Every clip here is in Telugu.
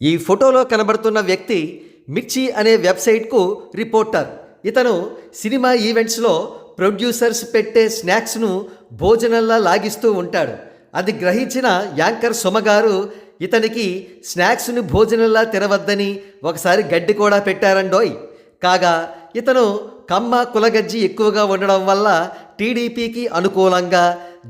ఈ ఫోటోలో కనబడుతున్న వ్యక్తి మిర్చి అనే వెబ్సైట్కు రిపోర్టర్. ఇతను సినిమా ఈవెంట్స్లో ప్రొడ్యూసర్స్ పెట్టే స్నాక్స్ను భోజనంలా లాగిస్తూ ఉంటాడు. అది గ్రహించిన యాంకర్ సుమగారు ఇతనికి స్నాక్స్ను భోజనంలా తినవద్దని ఒకసారి గడ్డి కూడా పెట్టారండోయ్. కాగా ఇతను కమ్మ కులగజ్జి ఎక్కువగా ఉండడం వల్ల టీడీపీకి అనుకూలంగా,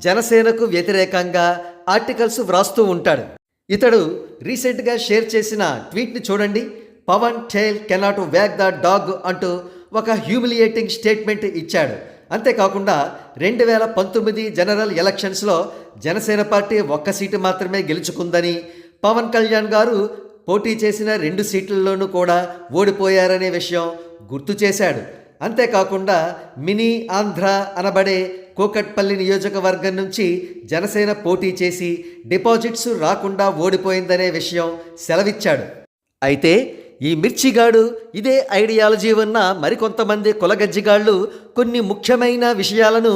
జనసేనకు వ్యతిరేకంగా ఆర్టికల్స్ వ్రాస్తూ ఉంటాడు. ఇతడు రీసెంట్గా షేర్ చేసిన ట్వీట్ని చూడండి. Pawan tail cannot wag the dog అంటూ ఒక హ్యూమిలియేటింగ్ స్టేట్మెంట్ ఇచ్చాడు. అంతేకాకుండా 2019 జనరల్ ఎలక్షన్స్లో జనసేన పార్టీ 1 సీటు మాత్రమే గెలుచుకుందని, పవన్ కళ్యాణ్ గారు పోటీ చేసిన 2 సీట్లలోనూ కూడా ఓడిపోయారనే విషయం గుర్తు చేశాడు. అంతేకాకుండా మినీ ఆంధ్ర అనబడే కూకట్పల్లి నియోజకవర్గం నుంచి జనసేన పోటీ చేసి డిపాజిట్స్ రాకుండా ఓడిపోయిందనే విషయం సెలవిచ్చాడు. అయితే ఈ మిర్చిగాడు ఇదే ఐడియాలజీ ఉన్న మరికొంతమంది కులగజ్జిగాళ్ళు కొన్ని ముఖ్యమైన విషయాలను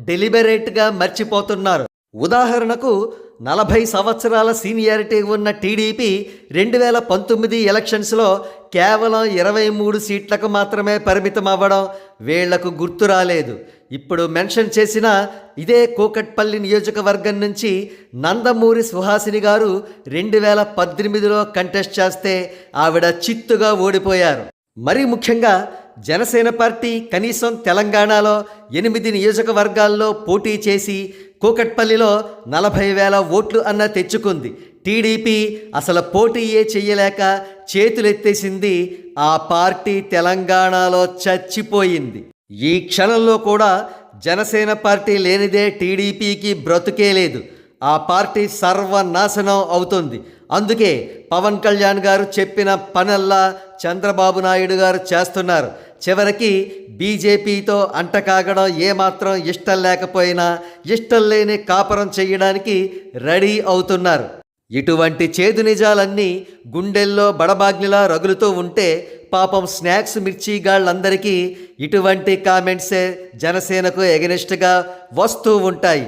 డెలిబరేట్గా మర్చిపోతున్నారు. ఉదాహరణకు 40 సంవత్సరాల సీనియారిటీ ఉన్న టీడీపీ 2019 ఎలక్షన్స్లో కేవలం 23 సీట్లకు మాత్రమే పరిమితం అవ్వడం వీళ్లకు గుర్తు రాలేదు. ఇప్పుడు మెన్షన్ చేసిన ఇదే కూకట్పల్లి నియోజకవర్గం నుంచి నందమూరి సుహాసిని గారు 2018లో కంటెస్ట్ చేస్తే ఆవిడ చిత్తుగా ఓడిపోయారు. మరి ముఖ్యంగా జనసేన పార్టీ కనీసం తెలంగాణలో 8 నియోజకవర్గాల్లో పోటీ చేసి కూకట్పల్లిలో 40,000 ఓట్లు అన్న తెచ్చుకుంది. టీడీపీ అసలు పోటీయే చెయ్యలేక చేతులెత్తేసింది. ఆ పార్టీ తెలంగాణలో చచ్చిపోయింది. ఈ క్షణంలో కూడా జనసేన పార్టీ లేనిదే టీడీపీకి బ్రతుకే లేదు. ఆ పార్టీ సర్వనాశనం అవుతుంది. అందుకే పవన్ కళ్యాణ్ గారు చెప్పిన పనల్లా చంద్రబాబు నాయుడు గారు చేస్తున్నారు. చివరికి బీజేపీతో అంటకాగడం ఏమాత్రం ఇష్టం లేకపోయినా ఇష్టం లేని కాపురం చేయడానికి రెడీ అవుతున్నారు. ఇటువంటి చేదు నిజాలన్నీ గుండెల్లో బడబాగ్నిలా రగులుతూ ఉంటే పాపం స్నాక్స్ మిర్చిగాళ్ళందరికీ ఇటువంటి కామెంట్సే జనసేనకు ఎగనెస్ట్గా వస్తూ ఉంటాయి.